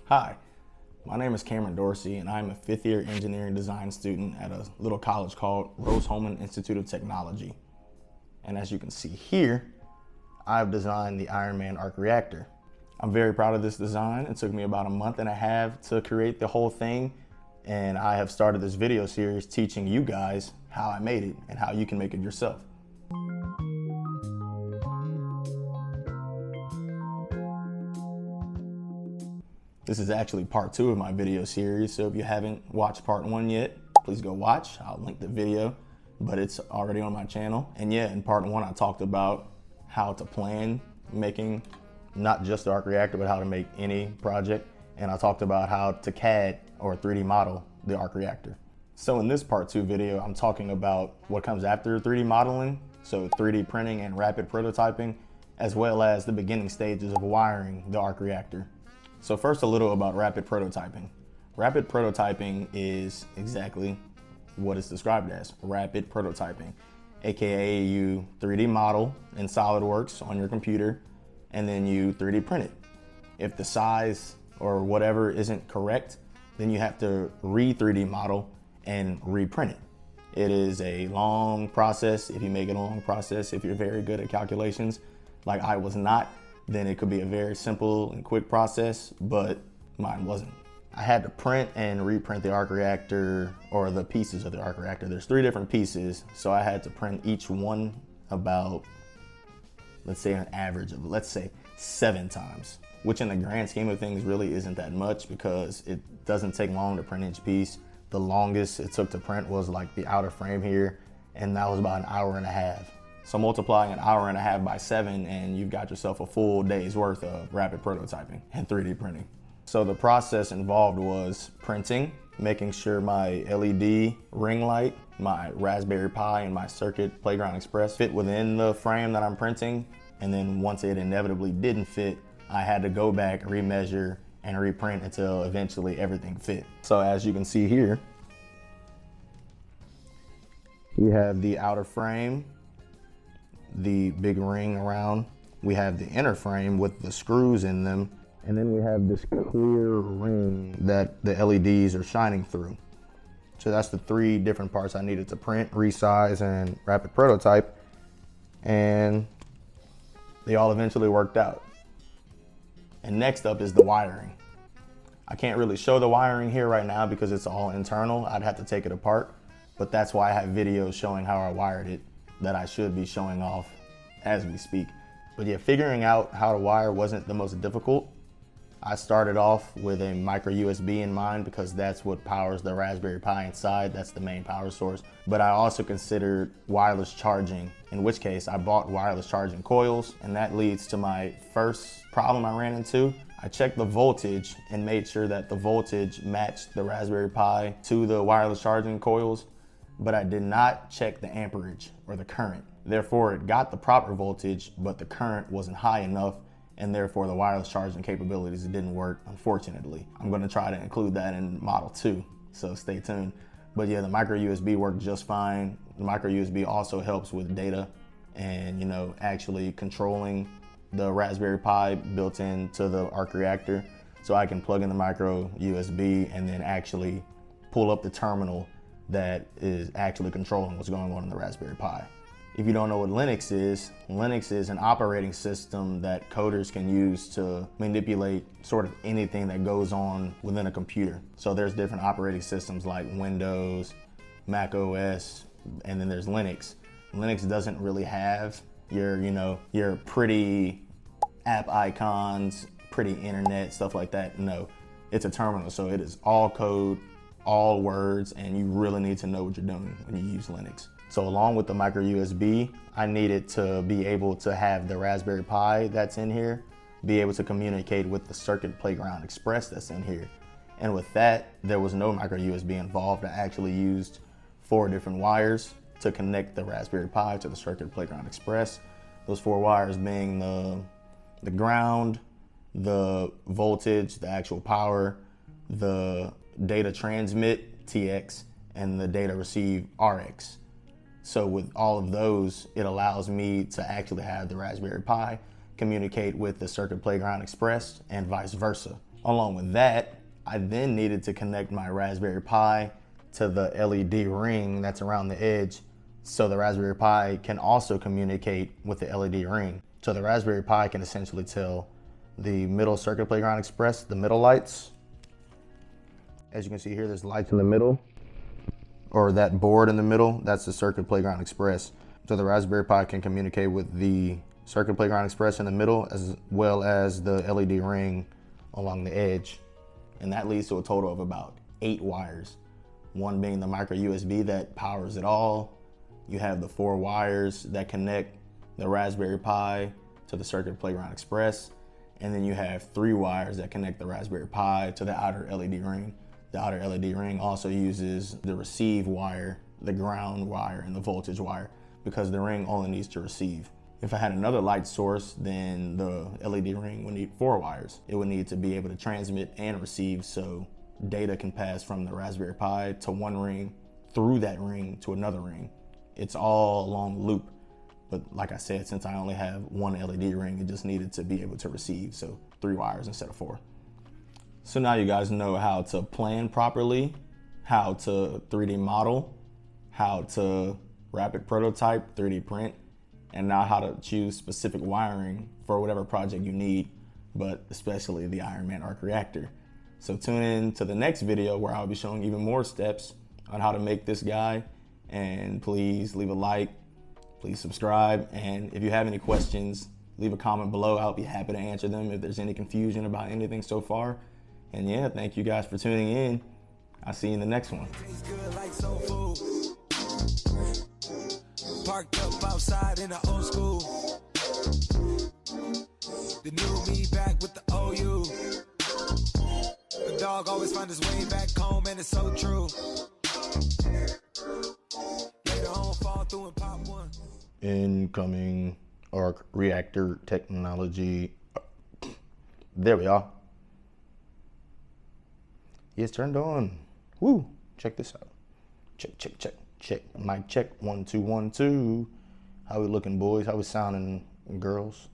Hi, my name is Cameron Dorsey, and I'm a fifth-year engineering design student at a little college called Rose-Hulman Institute of Technology. And as you can see here, I've designed the Iron Man Arc Reactor. I'm very proud of this design. It took me about a month and a half to create the whole thing, and I have started this video series teaching you guys how I made it and how you can make it yourself. This is actually part 2 of my video series, so if you haven't watched part 1 yet, please go watch. I'll link the video, but it's already on my channel. And yeah, in part 1, I talked about how to plan making not just the Arc Reactor, but how to make any project. And I talked about how to CAD or 3D model the Arc Reactor. So in this part 2 video, I'm talking about what comes after 3D modeling, so 3D printing and rapid prototyping, as well as the beginning stages of wiring the Arc Reactor. So first, a little about rapid prototyping. Rapid prototyping is exactly what it's described as, rapid prototyping, AKA you 3D model in SolidWorks on your computer, and then you 3D print it. If the size or whatever isn't correct, then you have to re-3D model and reprint it. It is a long process. If you make it a long process, if you're very good at calculations, like I was not, then it could be a very simple and quick process, but mine wasn't. I had to print and reprint the Arc Reactor, or the pieces of the Arc Reactor. There's 3 different pieces, so I had to print each one about, let's say an average of, let's say 7 times, which in the grand scheme of things really isn't that much because it doesn't take long to print each piece. The longest it took to print was like the outer frame here, and that was about an hour and a half. So multiplying an hour and a half by 7 and you've got yourself a full day's worth of rapid prototyping and 3D printing. So the process involved was printing, making sure my LED ring light, my Raspberry Pi, and my Circuit Playground Express fit within the frame that I'm printing. And then once it inevitably didn't fit, I had to go back, remeasure, and reprint until eventually everything fit. So as you can see here, we have the outer frame, the big ring around. We have the inner frame with the screws in them. And then we have this clear ring that the LEDs are shining through. So that's the 3 different parts I needed to print, resize, and rapid prototype. And they all eventually worked out. And next up is the wiring. I can't really show the wiring here right now because it's all internal. I'd have to take it apart, but that's why I have videos showing how I wired it that I should be showing off as we speak. But yeah, figuring out how to wire wasn't the most difficult. I started off with a micro USB in mind because that's what powers the Raspberry Pi inside. That's the main power source. But I also considered wireless charging, in which case I bought wireless charging coils, and that leads to my first problem I ran into. I checked the voltage and made sure that the voltage matched the Raspberry Pi to the wireless charging coils, but I did not check the amperage or the current. Therefore, it got the proper voltage, but the current wasn't high enough, and therefore the wireless charging capabilities didn't work, unfortunately. I'm gonna try to include that in Model 2, so stay tuned. But yeah, the micro USB worked just fine. The micro USB also helps with data and, you know, actually controlling the Raspberry Pi built into the Arc Reactor. So I can plug in the micro USB and then actually pull up the terminal that is actually controlling what's going on in the Raspberry Pi. If you don't know what Linux is an operating system that coders can use to manipulate sort of anything that goes on within a computer. So there's different operating systems like Windows, Mac OS, and then there's Linux. Linux doesn't really have your pretty app icons, pretty internet, stuff like that. No, it's a terminal, so it is all code, all words, and you really need to know what you're doing when you use Linux. So along with the micro USB, I needed to be able to have the Raspberry Pi that's in here, be able to communicate with the Circuit Playground Express that's in here. And with that, there was no micro USB involved. I actually used 4 different wires to connect the Raspberry Pi to the Circuit Playground Express. Those 4 wires being the ground, the voltage, the actual power, the data transmit, TX, and the data receive, RX. So with all of those, it allows me to actually have the Raspberry Pi communicate with the Circuit Playground Express and vice versa. Along with that, I then needed to connect my Raspberry Pi to the LED ring that's around the edge, so the Raspberry Pi can also communicate with the LED ring. So the Raspberry Pi can essentially tell the middle Circuit Playground Express, the middle lights. As you can see here, there's lights in the middle, or that board in the middle, that's the Circuit Playground Express. So the Raspberry Pi can communicate with the Circuit Playground Express in the middle, as well as the LED ring along the edge. And that leads to a total of about 8 wires. One being the micro USB that powers it all. You have the 4 wires that connect the Raspberry Pi to the Circuit Playground Express. And then you have 3 wires that connect the Raspberry Pi to the outer LED ring. The outer LED ring also uses the receive wire, the ground wire, and the voltage wire, because the ring only needs to receive. If I had another light source, then the LED ring would need 4 wires. It would need to be able to transmit and receive, so data can pass from the Raspberry Pi to one ring, through that ring to another ring. It's all along the loop. But like I said, since I only have one LED ring, it just needed to be able to receive, so 3 wires instead of 4. So now you guys know how to plan properly, how to 3D model, how to rapid prototype, 3D print, and now how to choose specific wiring for whatever project you need, but especially the Iron Man Arc Reactor. So tune in to the next video where I'll be showing even more steps on how to make this guy. And please leave a like, please subscribe. And if you have any questions, leave a comment below. I'll be happy to answer them if there's any confusion about anything so far. And yeah, thank you guys for tuning in. I'll see you in the next one. Parked up outside in the old school. The new me back with the OU. The dog always find his way back home, and it's so true. Later on, fall through and pop one. Incoming Arc Reactor technology. There we are. It's turned on. Woo! Check this out. Check, check, check, check. Mic check. 1 2 1 2. How we looking, boys? How we sounding, girls?